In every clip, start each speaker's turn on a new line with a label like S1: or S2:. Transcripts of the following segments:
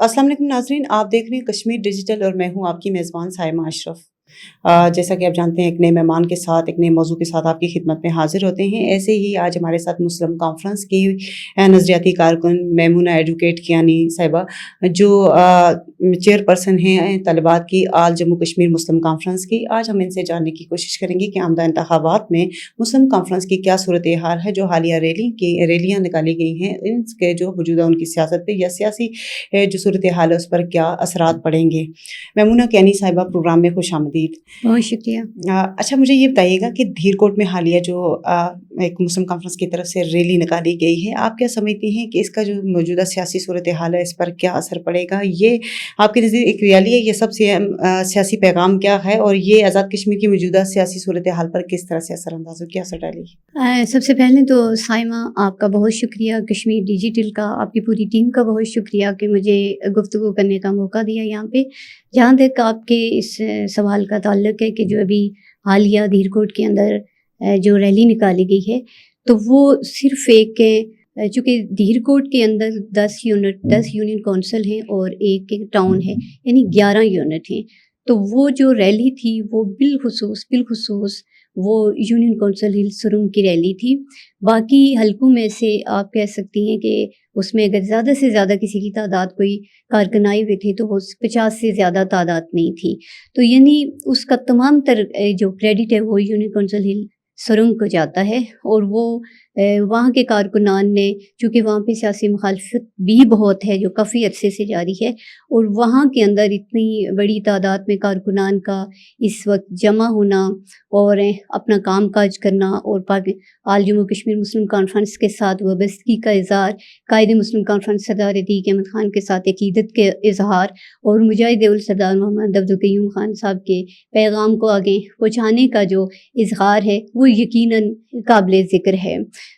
S1: السلام علیکم ناظرین، آپ دیکھ رہے ہیں کشمیر ڈیجیٹل اور میں ہوں آپ کی میزبان سائمہ اشرف۔ جیسا کہ آپ جانتے ہیں ایک نئے مہمان کے ساتھ ایک نئے موضوع کے ساتھ آپ کی خدمت میں حاضر ہوتے ہیں۔ ایسے ہی آج ہمارے ساتھ مسلم کانفرنس کی نظریاتی کارکن میمونہ ایڈوکیٹ کیانی صاحبہ، جو چیئر پرسن ہیں طالبات کی آل جموں کشمیر مسلم کانفرنس کی۔ آج ہم ان سے جاننے کی کوشش کریں گے کہ آمدہ انتخابات میں مسلم کانفرنس کی کیا صورتحال ہے، جو حالیہ ریلیاں نکالی گئی ہیں، ان کے جو موجودہ ان کی سیاست پہ یا سیاسی جو صورتحال ہے اس پر کیا اثرات پڑیں گے۔ میمونہ کیانی صاحبہ، پروگرام میں خوش آمدید۔
S2: بہت شکریہ۔
S1: اچھا، مجھے یہ بتائیے گا کہ دھیر کوٹ میں حالیہ جو ایک مسلم کانفرنس کی طرف سے ریلی نکالی گئی ہے، آپ کیا سمجھتی ہیں کہ اس کا جو موجودہ سیاسی صورتحال ہے اس پر کیا اثر پڑے گا؟ یہ آپ کے نزدیک ایک ریلی ہے، یہ سب سے سیاسی پیغام کیا ہے، اور یہ آزاد کشمیر کی موجودہ سیاسی صورتحال پر کس طرح سے اثر انداز ہو، کیا اثر ڈالے گی؟
S2: سب سے پہلے تو سائمہ آپ کا بہت شکریہ، کشمیر ڈیجیٹل کا، آپ کی پوری ٹیم کا بہت شکریہ کہ مجھے گفتگو کرنے کا موقع دیا یہاں پہ۔ جہاں تک آپ کے اس سوال کا تعلق ہے کہ جو ابھی حالیہ دھیر کوٹ کے اندر جو ریلی نکالی گئی ہے، تو وہ صرف ایک، چونکہ دھیر کوٹ کے اندر 10 یونین کونسل ہیں اور ایک ٹاؤن ہے، یعنی 11 یونٹ ہیں، تو وہ جو ریلی تھی وہ بالخصوص وہ یونین کونسل ہل سرنگ کی ریلی تھی۔ باقی حلقوں میں سے آپ کہہ سکتی ہیں کہ اس میں اگر زیادہ سے زیادہ کسی کی تعداد کوئی کارکن آئے ہوئے تھے تو وہ 50 سے زیادہ تعداد نہیں تھی، تو یعنی اس کا تمام تر جو کریڈٹ ہے وہ یونین کونسل ہل سرنگ کو جاتا ہے۔ اور وہ وہاں کے کارکنان نے، چونکہ وہاں پہ سیاسی مخالفت بھی بہت ہے جو کافی عرصے سے جاری ہے، اور وہاں کے اندر اتنی بڑی تعداد میں کارکنان کا اس وقت جمع ہونا اور اپنا کام کاج کرنا، اور آل جموں کشمیر مسلم کانفرنس کے ساتھ وابستگی کا اظہار، قائد مسلم کانفرنس سردار عتیق احمد خان کے ساتھ عقیدت کے اظہار، اور مجاہد اول سردار محمد عبدالقیوم خان صاحب کے پیغام کو آگے پہنچانے کا جو اظہار ہے وہ یقیناً قابل ذکر ہے۔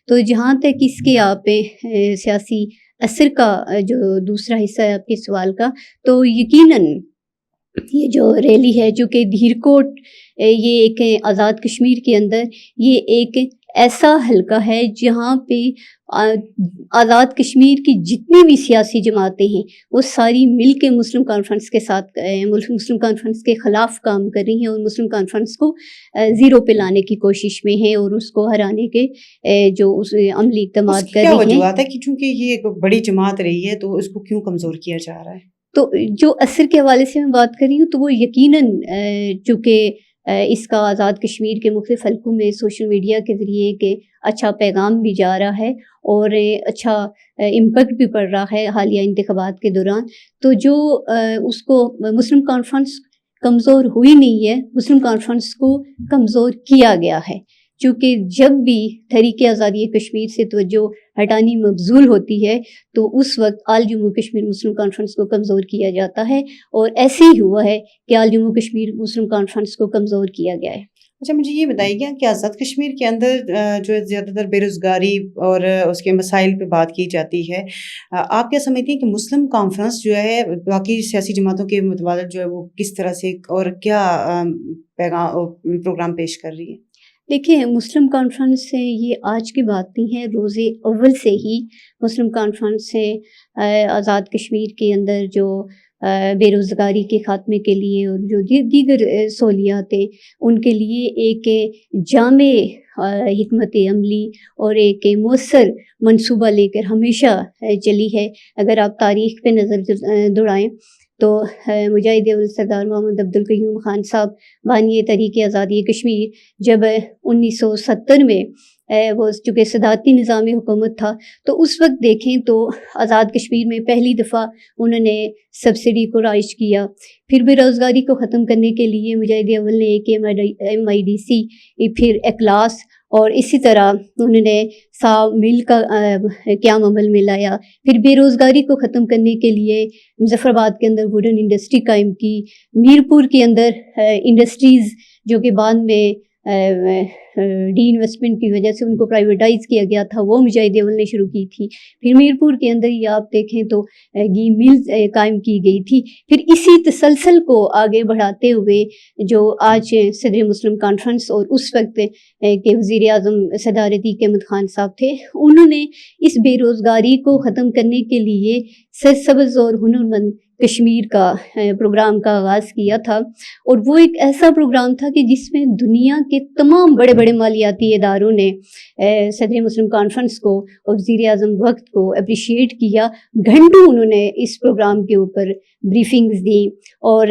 S2: تو جہاں تک اس کے آپ سیاسی اثر کا جو دوسرا حصہ ہے آپ کے سوال کا، تو یقیناً یہ جو ریلی ہے، جو کہ دھیر کوٹ یہ ایک آزاد کشمیر کے اندر یہ ایک ایسا حلقہ ہے جہاں پہ آزاد کشمیر کی جتنی بھی سیاسی جماعتیں ہیں وہ ساری مل کے مسلم کانفرنس کے ساتھ مسلم کانفرنس کے خلاف کام کر رہی ہیں، اور مسلم کانفرنس کو زیرو پہ لانے کی کوشش میں ہیں، اور اس کو ہرانے کے جو اس عملی اقدامات کر رہی ہیں۔
S1: کیا وجوہات ہے کہ چونکہ یہ ایک بڑی جماعت رہی ہے تو اس کو کیوں کمزور کیا جا رہا ہے؟
S2: تو جو اثر کے حوالے سے میں بات کر رہی ہوں تو وہ یقیناً چونکہ اس کا آزاد کشمیر کے مختلف حلقوں میں سوشل میڈیا کے ذریعے ایک اچھا پیغام بھی جا رہا ہے اور اچھا امپیکٹ بھی پڑ رہا ہے حالیہ انتخابات کے دوران، تو جو اس کو مسلم کانفرنس کمزور ہوئی نہیں ہے، مسلم کانفرنس کو کمزور کیا گیا ہے، چونکہ جب بھی تحریک آزادی کشمیر سے توجہ ہٹانی مبذول ہوتی ہے تو اس وقت آل جموں کشمیر مسلم کانفرنس کو کمزور کیا جاتا ہے، اور ایسے ہی ہوا ہے کہ آل جموں کشمیر مسلم کانفرنس کو کمزور کیا گیا ہے۔
S1: اچھا، مجھے یہ بتائیے گا کہ آزاد کشمیر کے اندر جو زیادہ تر بے روزگاری اور اس کے مسائل پہ بات کی جاتی ہے، آپ کیا سمجھتی ہیں کہ مسلم کانفرنس جو ہے باقی سیاسی جماعتوں کے متبادل جو ہے وہ کس طرح سے اور کیا پروگرام پیش کر رہی ہے؟
S2: دیکھیں، مسلم کانفرنس سے یہ آج کی بات نہیں ہے، روز اول سے ہی مسلم کانفرنس سے آزاد کشمیر کے اندر جو بے روزگاری کے خاتمے کے لیے اور جو دیگر سہولیات ہیں ان کے لیے ایک جامع حکمت عملی اور ایک مؤثر منصوبہ لے کر ہمیشہ چلی ہے۔ اگر آپ تاریخ پہ نظر دوڑائیں تو مجاہد اول سردار محمد عبدالقیوم خان صاحب بانی تحریک آزادی کشمیر جب 1970 میں وہ چونکہ صدارتی نظام حکومت تھا تو اس وقت دیکھیں تو آزاد کشمیر میں پہلی دفعہ انہوں نے سبسڈی کو رائج کیا، پھر بے روزگاری کو ختم کرنے کے لیے مجاہد اول نے ایک MIDC، پھر اخلاص، اور اسی طرح انہوں نے مل کا قیام عمل میں لایا، پھر بے روزگاری کو ختم کرنے کے لیے مظفر آباد کے اندر ووڈن انڈسٹری قائم کی، میرپور کے اندر انڈسٹریز جو کہ بعد میں ڈی انویسٹمنٹ کی وجہ سے ان کو پرائیویٹائز کیا گیا تھا، وہ مجاہد اول نے شروع کی تھی. پھر میرپور کے اندر ہی آپ دیکھیں تو گھی ملز قائم کی گئی تھی. پھر اسی تسلسل کو آگے بڑھاتے ہوئے جو آج صدر مسلم کانفرنس اور اس وقت کے وزیر اعظم صدارتی احمد خان صاحب تھے، انہوں نے اس بے روزگاری کو ختم کرنے کے لیے سرسبز اور ہنرمند کشمیر کا پروگرام کا آغاز کیا تھا. اور وہ ایک ایسا پروگرام تھا کہ جس میں دنیا کے تمام بڑے بڑے مالیاتی اداروں نے صدر مسلم کانفرنس کو اور وزیر اعظم وقت کو اپریشیٹ کیا. گھنٹوں انہوں نے اس پروگرام کے اوپر بریفنگز دیں، اور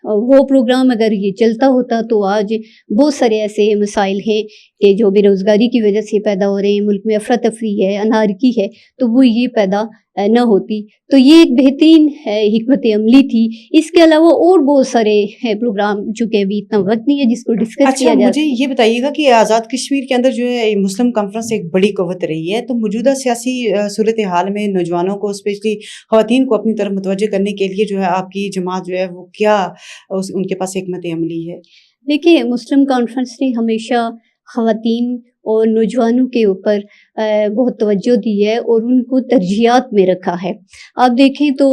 S2: وہ پروگرام اگر یہ چلتا ہوتا تو آج بہت سارے ایسے مسائل ہیں کہ جو بے روزگاری کی وجہ سے پیدا ہو رہے ہیں، ملک میں افراتفری ہے، انارکی ہے، تو وہ یہ پیدا نہ ہوتی. تو یہ ایک بہترین حکمت عملی تھی. اس کے علاوہ اور بہت سارے پروگرام، چونکہ ابھی اتنا وقت نہیں ہے جس کو ڈسکس کیا جائے.
S1: مجھے یہ بتائیے گا کہ آزاد کشمیر کے اندر جو ہے مسلم کانفرنس ایک بڑی قوت رہی ہے، تو موجودہ سیاسی صورتحال میں نوجوانوں کو، اسپیشلی خواتین کو اپنی طرف متوجہ کرنے کے لیے جو ہے آپ کی جماعت جو ہے وہ کیا ان کے پاس حکمت عملی ہے؟
S2: دیکھیے، مسلم کانفرنس نے ہمیشہ خواتین اور نوجوانوں کے اوپر بہت توجہ دی ہے اور ان کو ترجیحات میں رکھا ہے. آپ دیکھیں تو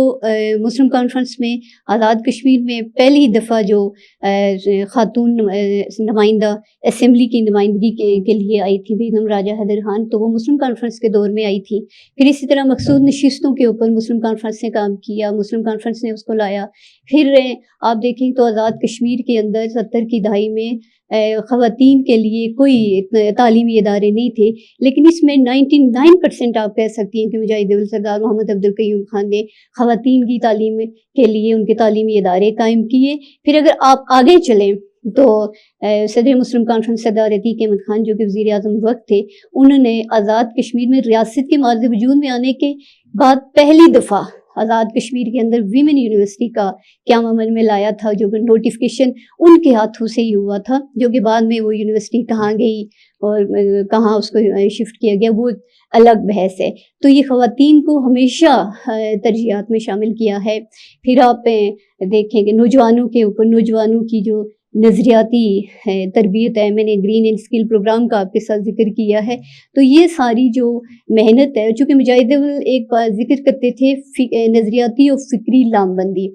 S2: مسلم کانفرنس میں آزاد کشمیر میں پہلی دفعہ جو خاتون نمائندہ اسمبلی کی نمائندگی کے لیے آئی تھی، بیگم راجہ حیدر خان، تو وہ مسلم کانفرنس کے دور میں آئی تھی. پھر اسی طرح مقصود نشستوں کے اوپر مسلم کانفرنس نے کام کیا، مسلم کانفرنس نے اس کو لایا. پھر آپ دیکھیں تو آزاد کشمیر کے اندر 70 کی دہائی میں خواتین کے لیے کوئی تعلیمی ادارے نہیں تھے، لیکن اس میں 99% آپ کہہ سکتی ہیں کہ مجاہد اول سردار محمد عبد القیوم خان نے خواتین کی تعلیم کے لیے ان کے تعلیمی ادارے قائم کیے. پھر اگر آپ آگے چلیں تو صدر مسلم کانفرنس صدارتی احمد خان جو کہ وزیر اعظم وقت تھے، انہوں نے آزاد کشمیر میں ریاست کے معرض وجود میں آنے کے بعد پہلی دفعہ آزاد کشمیر کے اندر ویمن یونیورسٹی کا قیام عمل میں لایا تھا، جو کہ نوٹیفیکیشن ان کے ہاتھوں سے ہی ہوا تھا، جو کہ بعد میں وہ یونیورسٹی کہاں گئی اور کہاں اس کو شفٹ کیا گیا وہ ایک الگ بحث ہے. تو یہ خواتین کو ہمیشہ ترجیحات میں شامل کیا ہے. پھر آپ دیکھیں کہ نوجوانوں کے اوپر، نوجوانوں کی جو نظریاتی تربیت ہے، میں نے گرین اینڈ اسکل پروگرام کا آپ کے ساتھ ذکر کیا ہے. تو یہ ساری جو محنت ہے، چونکہ مجاہد اول ایک بار ذکر کرتے تھے نظریاتی اور فکری لام بندی،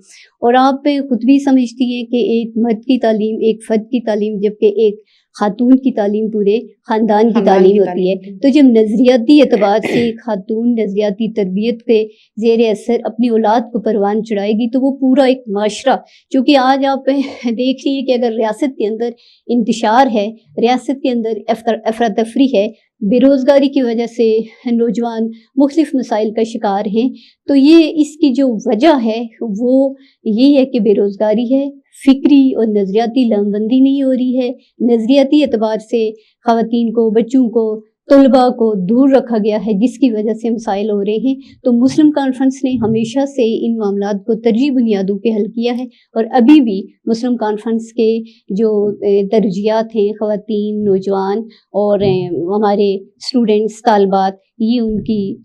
S2: اور آپ خود بھی سمجھتی ہیں کہ ایک مرد کی تعلیم ایک فرد کی تعلیم، جبکہ ایک خاتون کی تعلیم پورے خاندان کی تعلیم ہوتی ہے. تو جب نظریاتی اعتبار سے خاتون نظریاتی تربیت کے زیر اثر اپنی اولاد کو پروان چڑھائے گی تو وہ پورا ایک معاشرہ، چونکہ آج آپ دیکھ رہی ہیں کہ اگر ریاست کے اندر انتشار ہے، ریاست کے اندر افراتفری ہے، بے روزگاری کی وجہ سے نوجوان مختلف مسائل کا شکار ہیں، تو یہ اس کی جو وجہ ہے وہ یہی ہے کہ بے روزگاری ہے، فکری اور نظریاتی لام بندی نہیں ہو رہی ہے. نظریاتی اعتبار سے خواتین کو، بچوں کو، طلباء کو دور رکھا گیا ہے، جس کی وجہ سے مسائل ہو رہے ہیں. تو مسلم کانفرنس نے ہمیشہ سے ان معاملات کو ترجیحی بنیادوں پہ حل کیا ہے، اور ابھی بھی مسلم کانفرنس کے جو ترجیحات ہیں، خواتین، نوجوان اور ہمارے اسٹوڈنٹس، طالبات، یہ ان کی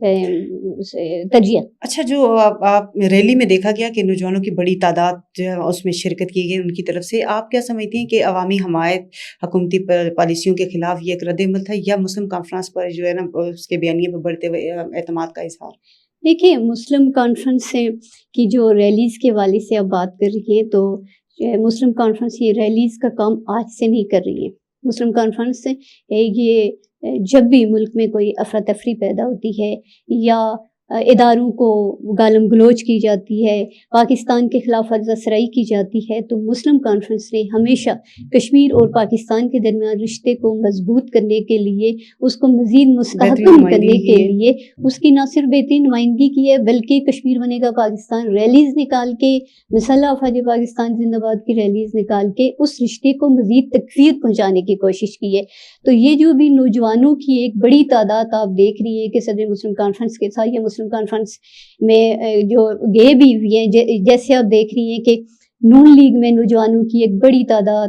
S2: ترجیحات.
S1: اچھا، جو آپ ریلی میں دیکھا گیا کہ نوجوانوں کی بڑی تعداد جو ہے اس میں شرکت کی گئی ان کی طرف سے، آپ کیا سمجھتی ہیں کہ عوامی حمایت حکومتی پالیسیوں کے خلاف یہ ایک رد عمل تھا، یا مسلم کانفرنس پر جو ہے نا اس کے بیانیے پر بڑھتے ہوئے اعتماد کا اظہار؟
S2: دیکھیے، مسلم کانفرنس کی جو ریلیز کے حوالے سے آپ بات کر رہی ہیں، تو مسلم کانفرنس یہ ریلیز کا کام آج سے نہیں کر رہی ہے. مسلم کانفرنس یہ جب بھی ملک میں کوئی افراتفری پیدا ہوتی ہے یا اداروں کو گالم گلوچ کی جاتی ہے، پاکستان کے خلاف عرض سرائی کی جاتی ہے، تو مسلم کانفرنس نے ہمیشہ کشمیر اور پاکستان کے درمیان رشتے کو مضبوط کرنے کے لیے، اس کو مزید مستحکم کرنے کے لیے اس کی نہ صرف بہترین نمائندگی کی ہے، بلکہ کشمیر بنے گا پاکستان ریلیز نکال کے، مسلح افواج پاکستان زندہ باد کی ریلیز نکال کے اس رشتے کو مزید تقویت پہنچانے کی کوشش کی ہے. تو یہ جو بھی نوجوانوں کی ایک بڑی تعداد آپ دیکھ رہی ہیں کہ صدر مسلم کانفرنس کے ساتھ یا مسلم کانفرنس میں جو گئے بھی ہوئی ہیں، جیسے آپ دیکھ رہی ہیں کہ نون لیگ میں نوجوانوں کی ایک بڑی تعداد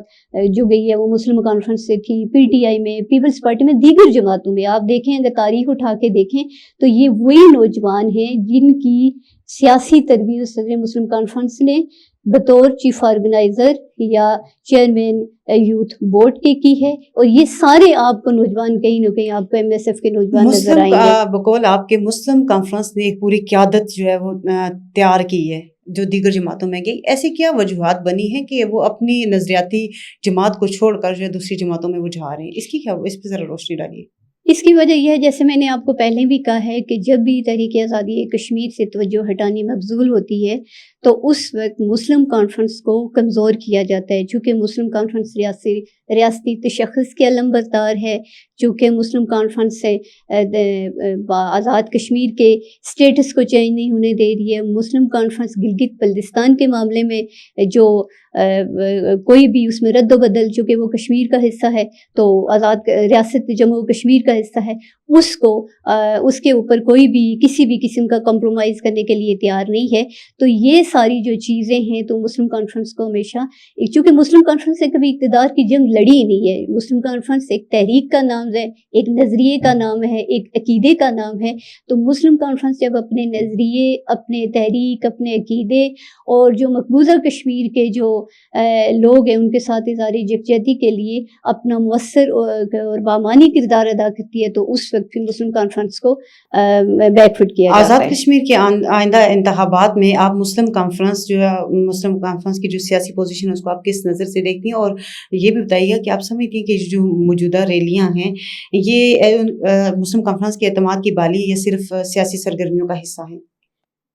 S2: جو گئی ہے وہ مسلم کانفرنس سے تھی، پی ٹی آئی میں، پیپلز پارٹی میں، دیگر جماعتوں میں. آپ دیکھیں، اگر تاریخ اٹھا کے دیکھیں تو یہ وہی نوجوان ہیں جن کی سیاسی تربیت صدر مسلم کانفرنس نے بطور چیف آرگنائزر یا چیئرمین یوتھ بورڈ کے کی ہے، اور یہ سارے آپ کو نوجوان کہیں نہ کہیں آپ کو ایم ایس ایف کے نوجوان نظر آئیں گے۔
S1: بقول آپ کے مسلم کانفرنس نے ایک پوری قیادت جو ہے وہ تیار کی ہے جو دیگر جماعتوں میں گئی، ایسی کیا وجوہات بنی ہیں کہ وہ اپنی نظریاتی جماعت کو چھوڑ کر جو ہے دوسری جماعتوں میں وہ جا رہے ہیں؟ اس کی کیا، اس پہ ذرا روشنی ڈالیے۔
S2: اس کی وجہ یہ ہے، جیسے میں نے آپ کو پہلے بھی کہا ہے، کہ جب بھی تحریک آزادی کشمیر سے توجہ ہٹانی مبذول ہوتی ہے تو اس وقت مسلم کانفرنس کو کمزور کیا جاتا ہے، چونکہ مسلم کانفرنس ریاستی تشخص کے علم بردار ہے، چونکہ مسلم کانفرنس سے آزاد کشمیر کے سٹیٹس کو چینج نہیں ہونے دے رہی ہے۔ مسلم کانفرنس گلگت بلتستان کے معاملے میں جو کوئی بھی اس میں رد و بدل، چونکہ وہ کشمیر کا حصہ ہے تو آزاد ریاست جموں و کشمیر کا حصہ ہے، اس کے اوپر کوئی بھی کسی بھی قسم کا کمپرومائز کرنے کے لیے تیار نہیں ہے۔ تو یہ ساری جو چیزیں ہیں تو مسلم کانفرنس کو ہمیشہ، چونکہ مسلم کانفرنس سے کبھی اقتدار کی جنگ لڑی نہیں ہے، مسلم کانفرنس ایک تحریک کا نام ہے، ایک نظریے کا نام ہے، ایک عقیدے کا نام ہے۔ تو مسلم کانفرنس جب اپنے نظریے، اپنے تحریک، اپنے عقیدے اور جو مقبوضہ کشمیر کے جو لوگ ہیں ان کے ساتھ اظہار یکجہتی کے لیے اپنا مؤثر اور بامانی کردار ادا کرتی ہے، تو اس وقت پھر مسلم کانفرنس کو بیک فٹ کیا جاتا ہے۔
S1: آزاد کشمیر کے آئندہ انتخابات میں آپ مسلم کانفرنس جو ہے، مسلم کانفرنس کی جو سیاسی پوزیشن ہے اس کو آپ کس نظر سے دیکھتی ہیں، اور یہ بھی بتائیے کہ آپ سمجھتی ہیں کہ جو موجودہ ریلیاں ہیں یہ مسلم کانفرنس کے اعتماد کی بالی یا صرف سیاسی سرگرمیوں کا حصہ ہیں؟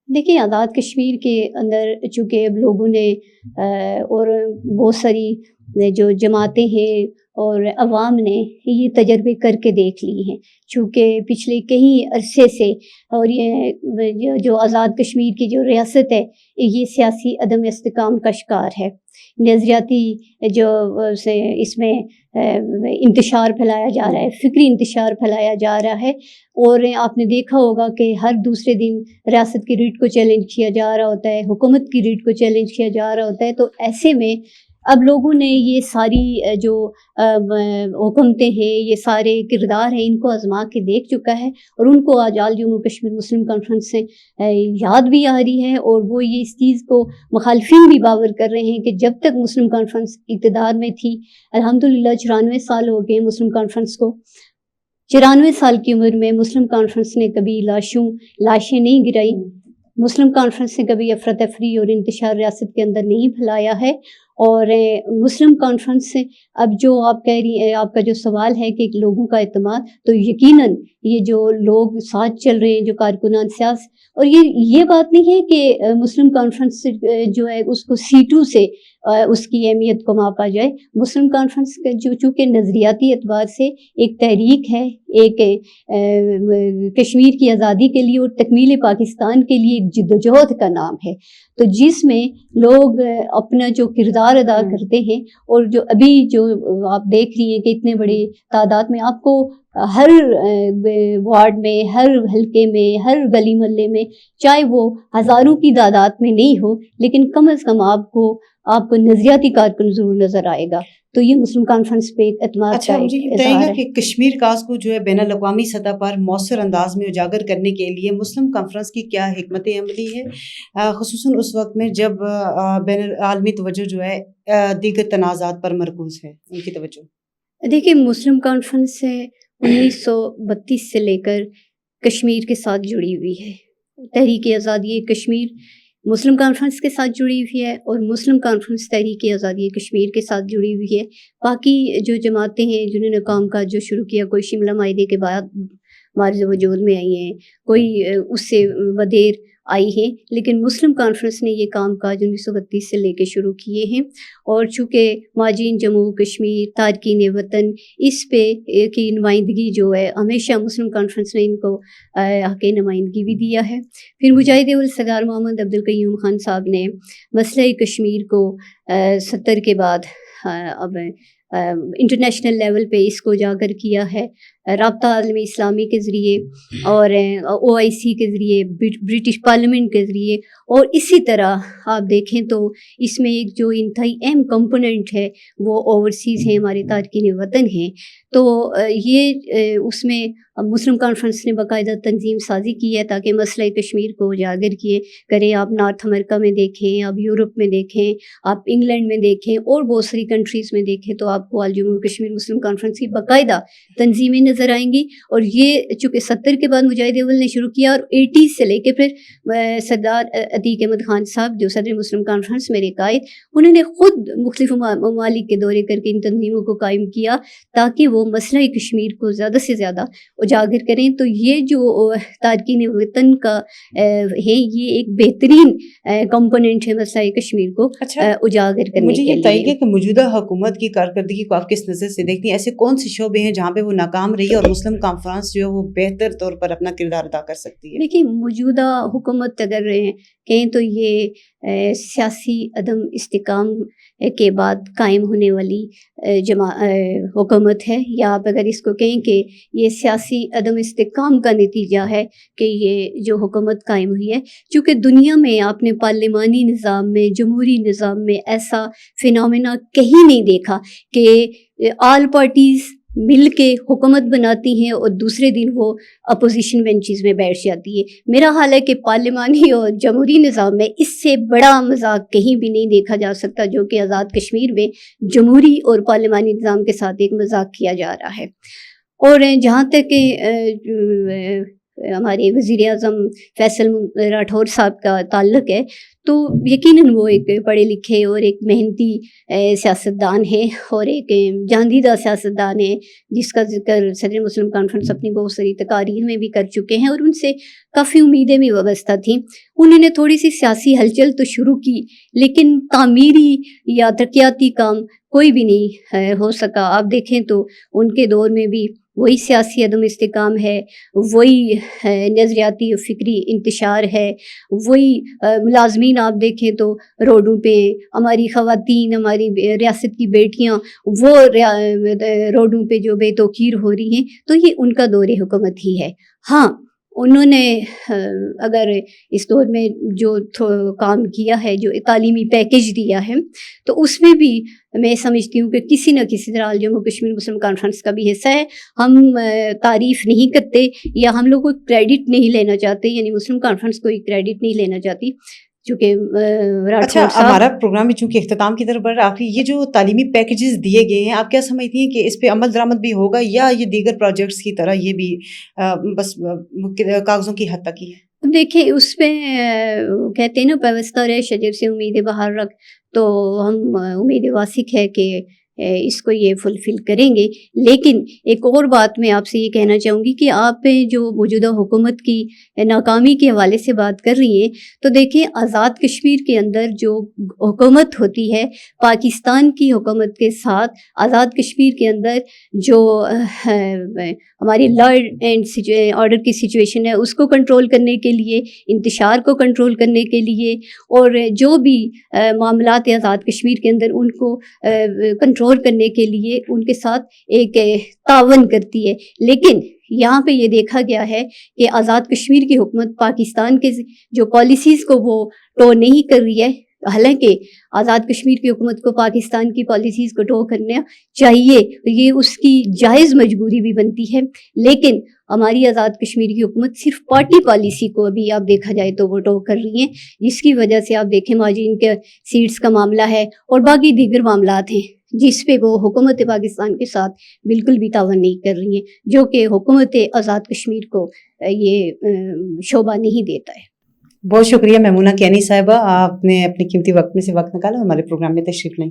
S2: دیکھیں، آزاد کشمیر کے اندر چونکہ اب لوگوں نے اور بہت ساری جو جماعتیں ہیں اور عوام نے یہ تجربے کر کے دیکھ لی ہیں، چونکہ پچھلے کئی عرصے سے، اور یہ جو آزاد کشمیر کی جو ریاست ہے یہ سیاسی عدم استحکام کا شکار ہے۔ نظریاتی جو اس میں انتشار پھیلایا جا رہا ہے، فکری انتشار پھیلایا جا رہا ہے، اور آپ نے دیکھا ہوگا کہ ہر دوسرے دن ریاست کی ریٹ کو چیلنج کیا جا رہا ہوتا ہے، حکومت کی ریٹ کو چیلنج کیا جا رہا ہوتا ہے۔ تو ایسے میں اب لوگوں نے یہ ساری جو حکومتیں ہیں، یہ سارے کردار ہیں، ان کو آزما کے دیکھ چکا ہے، اور ان کو آج آل جموں کشمیر مسلم کانفرنس سے یاد بھی آ رہی ہے، اور وہ یہ اس چیز کو مخالفین بھی باور کر رہے ہیں کہ جب تک مسلم کانفرنس اقتدار میں تھی، الحمدللہ 94 سال ہو گئے مسلم کانفرنس کو، 94 سال کی عمر میں مسلم کانفرنس نے کبھی لاشیں نہیں گرائی، مسلم کانفرنس نے کبھی افراتفری اور انتشار ریاست کے اندر نہیں پھیلایا ہے، اور مسلم کانفرنس سے اب جو آپ کہہ رہی ہیں، آپ کا جو سوال ہے کہ لوگوں کا اعتماد، تو یقیناً یہ جو لوگ ساتھ چل رہے ہیں، جو کارکنان سیاسی، اور یہ بات نہیں ہے کہ مسلم کانفرنس جو ہے اس کو سیٹوں سے اس کی اہمیت کو ماپا جائے۔ مسلم کانفرنس جو چونکہ نظریاتی اعتبار سے ایک تحریک ہے، ایک کشمیر کی آزادی کے لیے اور تکمیل پاکستان کے لیے ایک جدوجہد کا نام ہے، تو جس میں لوگ اپنا جو کردار ادا کرتے ہیں، اور جو ابھی جو آپ دیکھ رہی ہیں کہ اتنے بڑے تعداد میں آپ کو ہر وارڈ میں، ہر حلقے میں، ہر گلی محلے میں، چاہے وہ ہزاروں کی تعداد میں نہیں ہو، لیکن کم از کم آپ کو نظریاتی کارکن ضرور نظر آئے گا۔ تو یہ مسلم کانفرنس پہ اعتماد کا
S1: مجھے یہ بتائیے گا کہ کشمیر کاز کو جو ہے بین الاقوامی سطح پر مؤثر انداز میں اجاگر کرنے کے لیے مسلم کانفرنس کی کیا حکمت عملی ہے، خصوصاً اس وقت میں جب بین العالمی توجہ جو ہے دیگر تنازعات پر مرکوز ہے، ان کی توجہ؟
S2: دیکھیں، مسلم کانفرنس 1932 سے لے کر کشمیر کے ساتھ جڑی ہوئی ہے، تحریک آزادی کشمیر مسلم کانفرنس کے ساتھ جڑی ہوئی ہے، اور مسلم کانفرنس تحریک آزادی کشمیر کے ساتھ جڑی ہوئی ہے۔ باقی جو جماعتیں ہیں جنہوں نے کام کاج جو شروع کیا، کوئی شملہ معاہدے کے بعد معرض وجود میں آئی ہیں، کوئی اس سے بدیر آئی ہیں، لیکن مسلم کانفرنس نے یہ کام کاج 1932 سے لے کے شروع کیے ہیں، اور چونکہ ماجرین جموں کشمیر، تارکین وطن، اس پہ کی نمائندگی جو ہے ہمیشہ مسلم کانفرنس نے ان کو حق نمائندگی بھی دیا ہے۔ پھر مجاہد الصغار محمد عبدالقیوم خان صاحب نے مسئلہ کشمیر کو 70 کے بعد اب انٹرنیشنل لیول پہ اس کو اجاگر کیا ہے، رابطہ عالم اسلامی کے ذریعے اور OIC کے ذریعے، برٹش پارلیمنٹ کے ذریعے، اور اسی طرح آپ دیکھیں تو اس میں ایک جو انتہائی اہم کمپوننٹ ہے وہ اوورسیز ہیں، ہمارے تارکین وطن ہیں. تو یہ اس میں مسلم کانفرنس نے باقاعدہ تنظیم سازی کی ہے تاکہ مسئلہ کشمیر کو اجاگر کریں. آپ نارتھ امریکہ میں دیکھیں، آپ یورپ میں دیکھیں، آپ انگلینڈ میں دیکھیں اور بہت ساری کنٹریز میں دیکھیں تو آپ کو جموں کشمیر مسلم کانفرنس کی باقاعدہ تنظیمیں نظر آئیں گی. اور یہ چونکہ 70 کے بعد مجاہد اول نے شروع کیا اور 80 سے لے کے پھر سردار عتیق احمد خان صاحب جو صدر مسلم کانفرنس میرے قائد، انہوں نے خود مختلف ممالک کے دورے کر کے ان تنظیموں کو قائم کیا تاکہ وہ مسئلہ کشمیر کو زیادہ سے زیادہ اجاگر کریں. تو یہ جو تارکین وطن کا ہے، یہ ایک بہترین کمپوننٹ ہے مسئلہ کشمیر کو اجاگر کرنے کے لیے.
S1: مجھے یہ بتائیے کہ موجودہ حکومت کی کارکردگی کو آپ کس نظر سے دیکھتی ہیں؟ ایسے کون سے شعبے ہیں جہاں پہ وہ ناکام رہی ہے اور مسلم کانفرنس جو ہے وہ بہتر طور پر اپنا کردار ادا کر سکتی ہے؟
S2: دیکھیے، موجودہ حکومت اگر کہیں تو یہ سیاسی عدم استحکام کے بعد قائم ہونے والی حکومت ہے، یا آپ اگر اس کو کہیں کہ یہ سیاسی عدم استحکام کا نتیجہ ہے کہ یہ جو حکومت قائم ہوئی ہے. چونکہ دنیا میں آپ نے پارلیمانی نظام میں، جمہوری نظام میں ایسا فینومینا کہیں نہیں دیکھا کہ آل پارٹیز مل کے حکومت بناتی ہیں اور دوسرے دن وہ اپوزیشن بینچز میں بیٹھ جاتی ہے. میرا حال ہے کہ پارلیمانی اور جمہوری نظام میں اس سے بڑا مذاق کہیں بھی نہیں دیکھا جا سکتا جو کہ آزاد کشمیر میں جمہوری اور پارلیمانی نظام کے ساتھ ایک مذاق کیا جا رہا ہے. اور جہاں تک کہ ہمارے وزیر اعظم فیصل راٹھور صاحب کا تعلق ہے تو یقیناً وہ ایک پڑھے لکھے اور ایک محنتی سیاستدان ہے اور ایک جاندیدہ سیاستدان ہے جس کا ذکر صدر مسلم کانفرنس اپنی بہت ساری تقاریر میں بھی کر چکے ہیں اور ان سے کافی امیدیں بھی وابستہ تھیں. انہوں نے تھوڑی سی سیاسی ہلچل تو شروع کی لیکن تعمیری یا ترقیاتی کام کوئی بھی نہیں ہو سکا. آپ دیکھیں تو ان کے دور میں بھی وہی سیاسی عدم استحکام ہے، وہی نظریاتی و فکری انتشار ہے، وہی ملازمین آپ دیکھیں تو روڈوں پہ ہماری خواتین، ہماری ریاست کی بیٹیاں وہ روڈوں پہ جو بے توقیر ہو رہی ہیں. تو یہ ان کا دور حکومت ہی ہے. ہاں، انہوں نے اگر اس دور میں جو کام کیا ہے، جو تعلیمی پیکیج دیا ہے، تو اس میں بھی میں سمجھتی ہوں کہ کسی نہ کسی طرح جموں کشمیر مسلم کانفرنس کا بھی حصہ ہے. ہم تعریف نہیں کرتے یا ہم لوگ کو کریڈٹ نہیں لینا چاہتے، یعنی مسلم کانفرنس کوئی کریڈٹ نہیں لینا چاہتی چونکہ
S1: اچھا، ہمارا پروگرام بھی چونکہ اختتام کی طرف بڑھ رہا ہے، یہ جو تعلیمی پیکیجز دیے گئے ہیں آپ کیا سمجھتی ہیں کہ اس پہ عمل درآمد بھی ہوگا یا یہ دیگر پروجیکٹس کی طرح یہ بھی بس کاغذوں کی حد تک ہی ہے؟
S2: دیکھیں، اس پہ کہتے ہیں نا پیوستہ رہے شجر سے امید بہار رکھ، تو ہم امید واثق ہے کہ اس کو یہ فلفل کریں گے. لیکن ایک اور بات میں آپ سے یہ کہنا چاہوں گی کہ آپ جو موجودہ حکومت کی ناکامی کے حوالے سے بات کر رہی ہیں تو دیکھیں، آزاد کشمیر کے اندر جو حکومت ہوتی ہے پاکستان کی حکومت کے ساتھ، آزاد کشمیر کے اندر جو ہماری لا اینڈ آرڈر کی سچویشن ہے اس کو کنٹرول کرنے کے لیے، انتشار کو کنٹرول کرنے کے لیے، اور جو بھی معاملات آزاد کشمیر کے اندر ان کو کنٹرول کرنے کے لیے ان کے ساتھ ایک تعاون کرتی ہے. لیکن یہاں پہ یہ دیکھا گیا ہے کہ آزاد کشمیر کی حکومت پاکستان کے جو پالیسیز کو وہ ٹو نہیں کر رہی ہے، حالانکہ آزاد کشمیر کی حکومت کو پاکستان کی پالیسیز کو ٹو کرنا چاہیے، یہ اس کی جائز مجبوری بھی بنتی ہے. لیکن ہماری آزاد کشمیر کی حکومت صرف پارٹی پالیسی کو ابھی آپ دیکھا جائے تو وہ ٹو کر رہی ہیں، جس کی وجہ سے آپ دیکھیں مہاجرین کے سیٹس کا معاملہ ہے اور باقی دیگر معاملات ہیں جس پہ وہ حکومت پاکستان کے ساتھ بالکل بھی تعاون نہیں کر رہی ہیں، جو کہ حکومت آزاد کشمیر کو یہ شعبہ نہیں دیتا ہے.
S1: بہت شکریہ میمونہ کینی صاحبہ، آپ نے اپنے قیمتی وقت میں سے وقت نکالا ہمارے پروگرام میں تشریف لیں.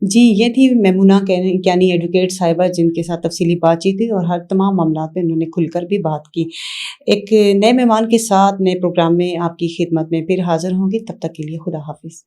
S1: جی، یہ تھی میمونہ کینی ایڈوکیٹ صاحبہ جن کے ساتھ تفصیلی بات چیت تھی اور ہر تمام معاملات پہ انہوں نے کھل کر بھی بات کی. ایک نئے مہمان کے ساتھ نئے پروگرام میں آپ کی خدمت میں پھر حاضر ہوں گے، تب تک کے لیے خدا حافظ.